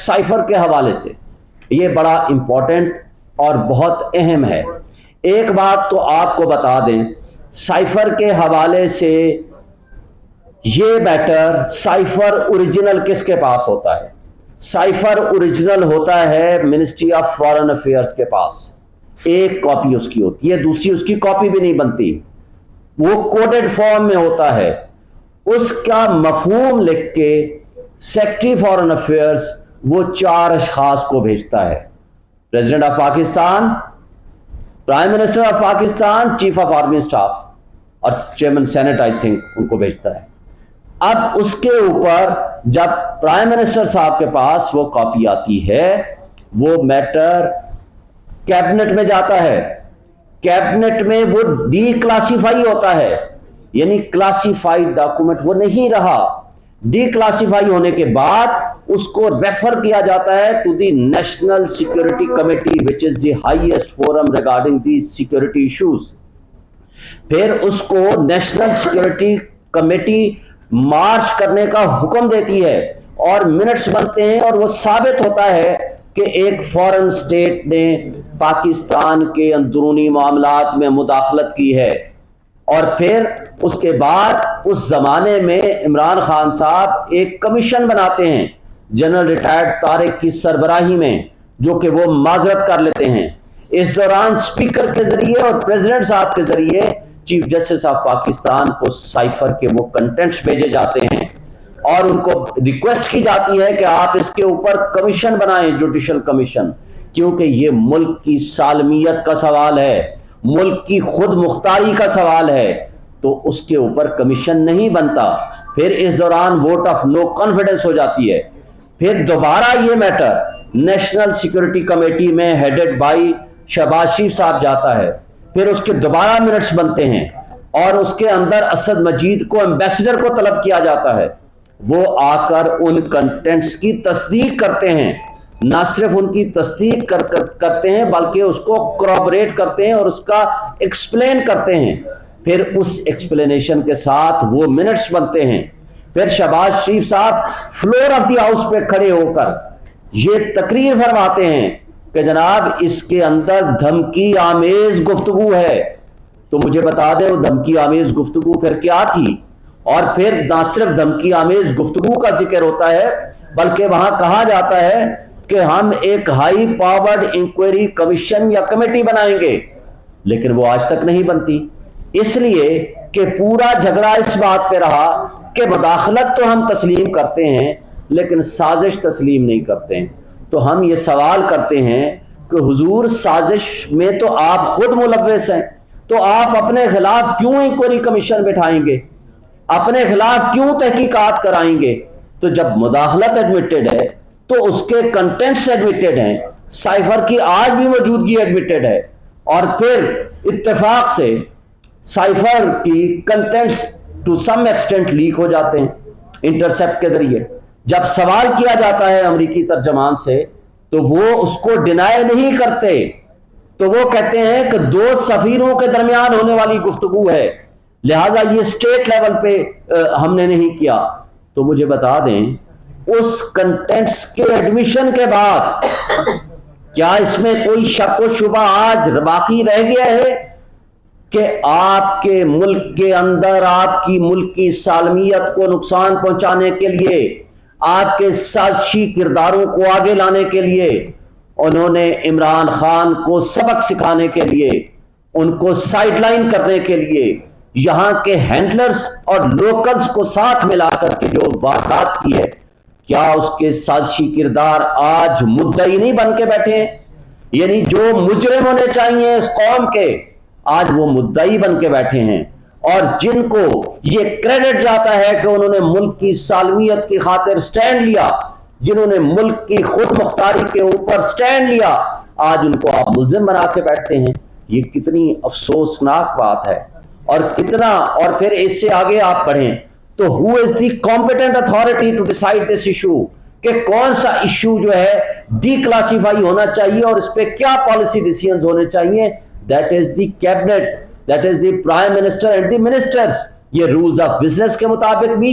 Cipher کے حوالے سے یہ بڑا امپورٹنٹ اور بہت اہم ہے. ایک بات تو آپ کو بتا دیں، سائفر کے حوالے سے یہ میٹر، سائفر اوریجنل کس کے پاس ہوتا ہے؟ سائفر اوریجنل ہوتا ہے منسٹری آف فارن افیئرس کے پاس. ایک کاپی اس کی ہوتی ہے، دوسری اس کی کاپی بھی نہیں بنتی، وہ کوڈڈ فارم میں ہوتا ہے. اس کا مفہوم لکھ کے سیکرٹری فارن افیئرس وہ 4 اشخاص کو بھیجتا ہے: president of Pakistan, prime minister of Pakistan, chief of army staff اور چیئرمین سینٹ آئی تھنک ان کو بھیجتا ہے. اب اس کے اوپر جب پرائم منسٹر صاحب کے پاس وہ کاپی آتی ہے، وہ میٹر کیبنٹ میں جاتا ہے. کیبنٹ میں وہ ڈی کلاسیفائی ہوتا ہے، یعنی کلاسیفائیڈ ڈاکومنٹ وہ نہیں رہا. ڈی کلاسیفائی ہونے کے بعد اس کو ریفر کیا جاتا ہے to the National Security Committee which is the highest forum regarding the security issues. پھر اس کو نیشنل سیکورٹی کمیٹی مارچ کرنے کا حکم دیتی ہے اور منٹس بنتے ہیں، اور وہ ثابت ہوتا ہے کہ ایک فارن اسٹیٹ نے پاکستان کے اندرونی معاملات میں مداخلت کی ہے. اور پھر اس کے بعد اس زمانے میں عمران خان صاحب ایک کمیشن بناتے ہیں جنرل ریٹائرڈ طارق کی سربراہی میں، جو کہ وہ معذرت کر لیتے ہیں. اس دوران سپیکر کے ذریعے اور پریزیڈنٹ صاحب کے ذریعے چیف جسٹس آف پاکستان کو سائفر کے وہ کنٹینٹس بھیجے جاتے ہیں اور ان کو ریکویسٹ کی جاتی ہے کہ آپ اس کے اوپر کمیشن بنائیں، جوڈیشل کمیشن، کیونکہ یہ ملک کی سالمیت کا سوال ہے، ملک کی خود مختاری کا سوال ہے، تو اس کے اوپر کمیشن نہیں بنتا. پھر اس دوران ووٹ آف نو کانفیڈنس ہو جاتی ہے. پھر دوبارہ یہ میٹر نیشنل سیکورٹی کمیٹی میں ہیڈڈ بائی شہباز شریف صاحب جاتا ہے. پھر اس کے دوبارہ منٹس بنتے ہیں اور اس کے اندر اسد مجید کو ایمبیسڈر کو طلب کیا جاتا ہے. وہ آ کر ان کنٹینٹس کی تصدیق کرتے ہیں، نہ صرف ان کی تصدیق کرتے ہیں بلکہ اس کو کورابریٹ کرتے ہیں اور اس کا ایکسپلین کرتے ہیں. پھر اس ایکسپلینیشن کے ساتھ وہ منٹس بنتے ہیں. پھر شہباز شریف صاحب فلور آف دی ہاؤس پہ کھڑے ہو کر یہ تقریر فرماتے ہیں کہ جناب اس کے اندر دھمکی آمیز گفتگو ہے. تو مجھے بتا دیں وہ دھمکی آمیز گفتگو پھر کیا تھی؟ اور پھر نہ صرف دھمکی آمیز گفتگو کا ذکر ہوتا ہے بلکہ وہاں کہا جاتا ہے کہ ہم ایک ہائی پاورڈ انکوائری کمیشن یا کمیٹی بنائیں گے، لیکن وہ آج تک نہیں بنتی. اس لیے کہ پورا جھگڑا اس بات پہ رہا کہ مداخلت تو ہم تسلیم کرتے ہیں لیکن سازش تسلیم نہیں کرتے ہیں. تو ہم یہ سوال کرتے ہیں کہ حضور سازش میں تو آپ خود ملوث ہیں، تو آپ اپنے خلاف کیوں انکوائری کمیشن بٹھائیں گے؟ اپنے خلاف کیوں تحقیقات کرائیں گے؟ تو جب مداخلت ایڈمیٹڈ ہے تو اس کے کنٹینٹس ایڈمیٹڈ ہیں، سائفر کی آج بھی موجودگی ایڈمیٹڈ ہے، اور پھر اتفاق سے سائفر کی contents to some extent leak ہو جاتے ہیں انٹرسیپٹ کے ذریعے. جب سوال کیا جاتا ہے امریکی ترجمان سے تو وہ اس کو ڈینائی نہیں کرتے، تو وہ کہتے ہیں کہ 2 سفیروں کے درمیان ہونے والی گفتگو ہے، لہٰذا یہ اسٹیٹ لیول پہ ہم نے نہیں کیا. تو مجھے بتا دیں اس کنٹینٹس کے ایڈمیشن کے بعد کیا اس میں کوئی شک و شبہ آج باقی رہ گیا ہے کہ آپ کے ملک کے اندر آپ کی ملک کی سالمیت کو نقصان پہنچانے کے لیے، آپ کے سازشی کرداروں کو آگے لانے کے لیے انہوں نے عمران خان کو سبق سکھانے کے لیے، ان کو سائیڈ لائن کرنے کے لیے یہاں کے ہینڈلرز اور لوکلز کو ساتھ ملا کر کے جو واردات کی ہے، کیا اس کے سازشی کردار آج مدعی نہیں بن کے بیٹھے ہیں؟ یعنی جو مجرم ہونے چاہیے اس قوم کے آج وہ مدعی بن کے بیٹھے ہیں، اور جن کو یہ کریڈٹ جاتا ہے کہ انہوں نے ملک کی سالمیت کی خاطر سٹینڈ لیا، جنہوں نے ملک کی خود مختاری کے اوپر سٹینڈ لیا، آج ان کو آپ ملزم بنا کے بیٹھتے ہیں. یہ کتنی افسوسناک بات ہے. اور کتنا، اور پھر اس سے آگے آپ پڑھیں تو who is the competent authority to decide this issue، کہ کون سا ایشو جو ہے ڈی کلاسیفائی ہونا چاہیے اور اس پہ کیا پالیسی ڈیسیژنز ہونے چاہیے. That is the cabinet, that is the prime minister and the ministers. یہ رولز آف بزنس کے مطابق بھی،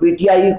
PTI